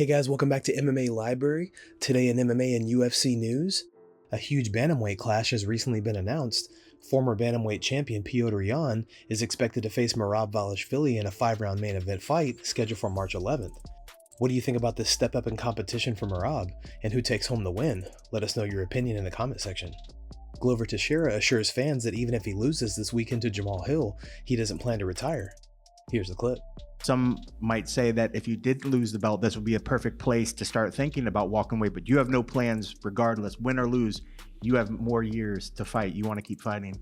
Hey guys, welcome back to MMA Library. Today in MMA and UFC news, a huge bantamweight clash has recently been announced. Former bantamweight champion Petr Yan is expected to face Merab Dvalishvili in a 5-round main event fight scheduled for March 11th. What do you think about this step up in competition for Merab, and who takes home the win? Let us know your opinion in the comment section. Glover Teixeira assures fans that even if he loses this weekend to Jamahal, he doesn't plan to retire. Here's the clip. Some might say that if you did lose the belt, this would be a perfect place to start thinking about walking away, but you have no plans regardless, win or lose. You have more years to fight. You want to keep fighting.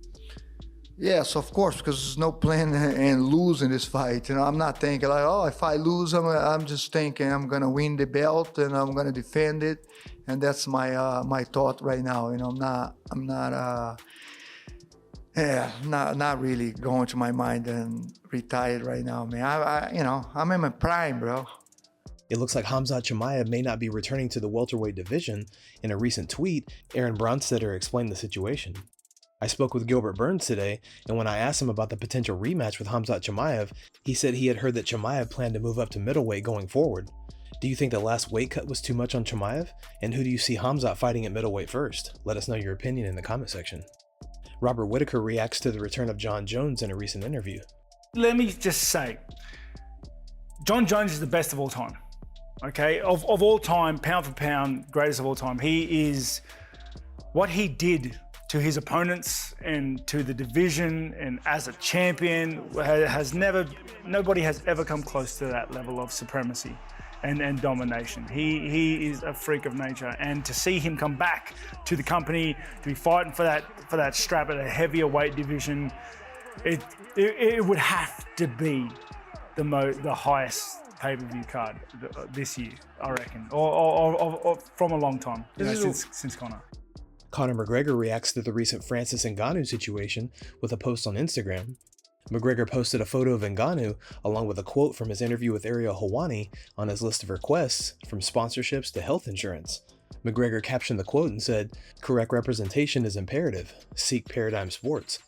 Yes, of course, because there's no plan in losing this fight. You know, I'm not thinking like, oh, if I lose, I'm just thinking I'm gonna win the belt and I'm gonna defend it, and that's my my thought right now. You know, not really going to my mind and retired right now, man. You know, I'm in my prime, bro. It looks like Khamzat Chimaev may not be returning to the welterweight division. In a recent tweet, Aaron Bronstetter explained the situation. I spoke with Gilbert Burns today, and when I asked him about the potential rematch with Khamzat Chimaev, he said he had heard that Chimaev planned to move up to middleweight going forward. Do you think the last weight cut was too much on Chimaev? And who do you see Khamzat fighting at middleweight first? Let us know your opinion in the comment section. Robert Whittaker reacts to the return of Jon Jones in a recent interview. Let me just say, Jon Jones is the best of all time. Okay, of all time, pound for pound, greatest of all time. He is, what he did to his opponents and to the division and as a champion nobody has ever come close to that level of supremacy and domination. He is a freak of nature, and to see him come back to the company, to be fighting for that strap at a heavier weight division, it would have to be the highest pay-per-view card this year, I reckon, or from a long time, since Conor. Conor McGregor reacts to the recent Francis Ngannou situation with a post on Instagram. McGregor posted a photo of Ngannou along with a quote from his interview with Ariel Helwani on his list of requests, from sponsorships to health insurance. McGregor captioned the quote and said, "Correct representation is imperative. Seek Paradigm Sports."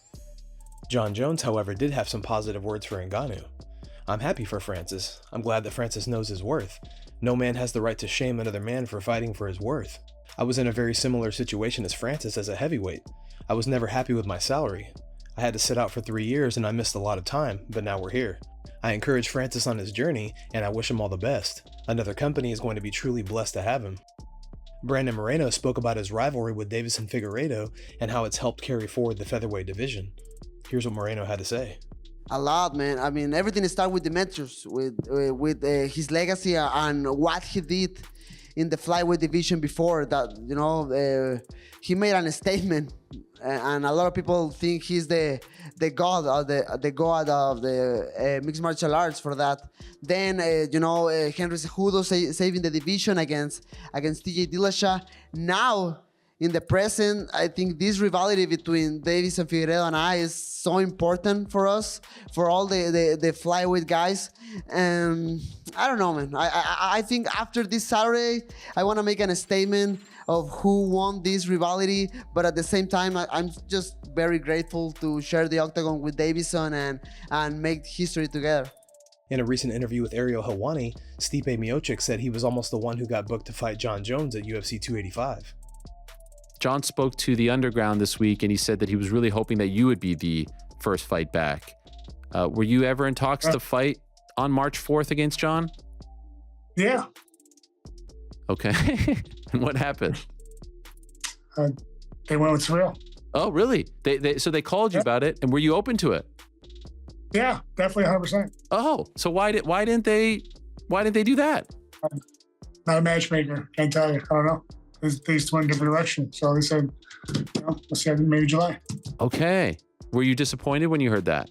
Jon Jones, however, did have some positive words for Ngannou. "I'm happy for Francis. I'm glad that Francis knows his worth. No man has the right to shame another man for fighting for his worth. I was in a very similar situation as Francis as a heavyweight. I was never happy with my salary. I had to sit out for 3 years and I missed a lot of time, but now we're here. I encourage Francis on his journey and I wish him all the best. Another company is going to be truly blessed to have him." Brandon Moreno spoke about his rivalry with Deiveson Figueiredo and how it's helped carry forward the featherweight division. Here's what Moreno had to say. A lot, man. I mean, everything started with the mentors, with his legacy and what he did in the flyweight division before that. You know, he made a statement, and a lot of people think he's the god of the mixed martial arts for that. Then Henry Cejudo saving the division against TJ Dillashaw. Now, in the present, I think this rivalry between Deiveson Figueiredo and I is so important for us, for all the flyweight guys. And I don't know, man. I think after this Saturday, I want to make a statement of who won this rivalry. But at the same time, I'm just very grateful to share the octagon with Deiveson and make history together. In a recent interview with Ariel Helwani, Stipe Miocic said he was almost the one who got booked to fight Jon Jones at UFC 285. Jon spoke to the Underground this week, and he said that he was really hoping that you would be the first fight back. Were you ever in talks to fight on March 4th against Jon? Yeah. Okay. And what happened? They went with Surreal. Oh, really? So they called you about it, and were you open to it? Yeah, definitely 100%. Oh, so why didn't they do that? Not a matchmaker, can't tell you. I don't know. They just went in a different direction. So they said, we'll see, maybe July. Okay. Were you disappointed when you heard that?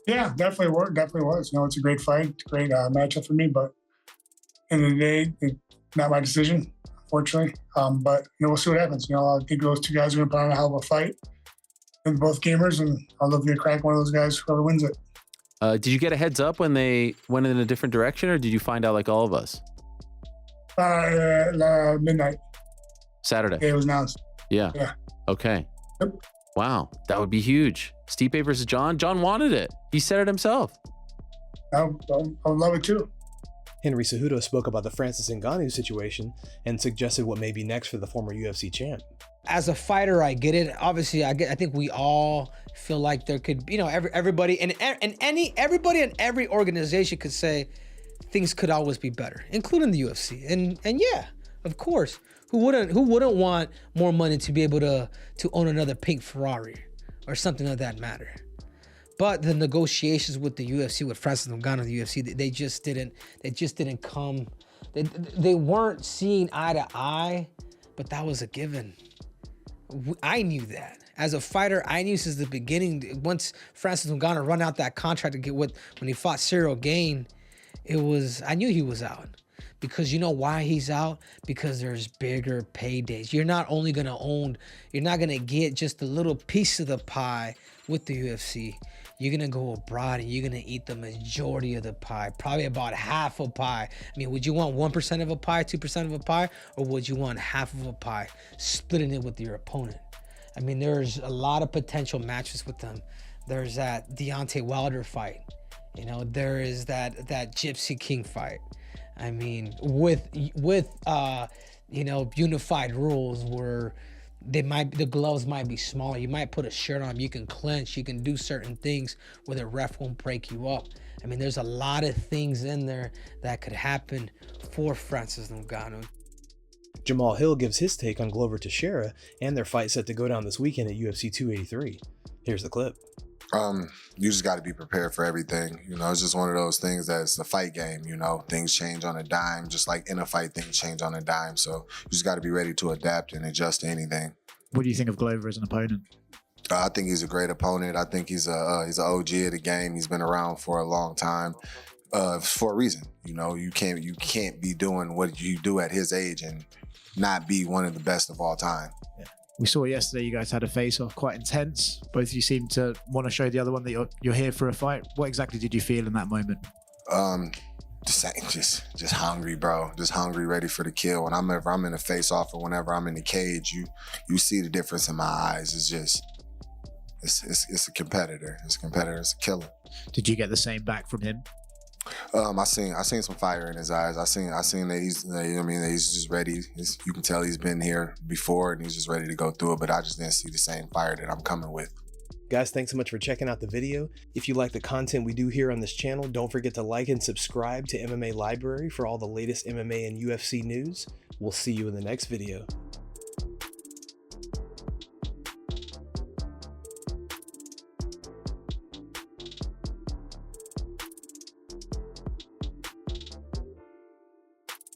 Yeah, definitely was. You know, it's a great fight, great matchup for me, but in the end of the day, not my decision, unfortunately. But, we'll see what happens. I think those two guys are going to put on a hell of a fight. They're both gamers, and I'll love to crack one of those guys, whoever wins it. Did you get a heads up when they went in a different direction, or did you find out like all of us? Midnight. Saturday. Yeah, it was announced. Yeah. Okay. Yep. Wow, that would be huge. Stipe versus Jon. Jon wanted it. He said it himself. I would love it too. Henry Cejudo spoke about the Francis Ngannou situation and suggested what may be next for the former UFC champ. As a fighter, I get it. Obviously, I think we all feel like there could, everybody and everybody in every organization could say things could always be better, including the UFC. And yeah, of course, who wouldn't want more money to be able to own another pink Ferrari or something of that matter? But the negotiations with the UFC, with Francis Ngannou, the UFC, they just didn't come. They weren't seeing eye to eye, but that was a given. I knew that. As a fighter, I knew since the beginning, once Francis Ngannou run out that contract to get when he fought Cyril Gane, I knew he was out. Because you know why he's out? Because there's bigger paydays. You're not gonna get just a little piece of the pie with the UFC. You're gonna go abroad and you're gonna eat the majority of the pie, probably about half a pie. I mean, would you want 1% of a pie, 2% of a pie, or would you want half of a pie, splitting it with your opponent? I mean, there's a lot of potential matches with them. There's that Deontay Wilder fight. There is that Gypsy King fight. I mean, with unified rules where the gloves might be smaller. You might put a shirt on, you can clench, you can do certain things where the ref won't break you up. I mean, there's a lot of things in there that could happen for Francis Ngannou. Jamahal Hill gives his take on Glover Teixeira and their fight set to go down this weekend at UFC 283. Here's the clip. You just got to be prepared for everything. It's just one of those things that's the fight game. Things change on a dime, just like in a fight, things change on a dime. So you just got to be ready to adapt and adjust to anything. What do you think of Glover as an opponent? I think he's a great opponent. I think he's an OG of the game. He's been around for a long time, for a reason. You can't be doing what you do at his age and not be one of the best of all time. Yeah. We saw yesterday you guys had a face-off, quite intense. Both of you seemed to want to show the other one that you're here for a fight. What exactly did you feel in that moment? Just hungry, bro. Just hungry, ready for the kill. Whenever I'm in a face-off or whenever I'm in the cage, you see the difference in my eyes. It's a competitor. It's a competitor. It's a killer. Did you get the same back from him? I seen some fire in his eyes. I seen that he's, that he's just ready. You can tell he's been here before and he's just ready to go through it, but I just didn't see the same fire that I'm coming with. Guys, thanks so much for checking out the video. If you like the content we do here on this channel, don't forget to like and subscribe to MMA Library for all the latest MMA and UFC news. We'll see you in the next video.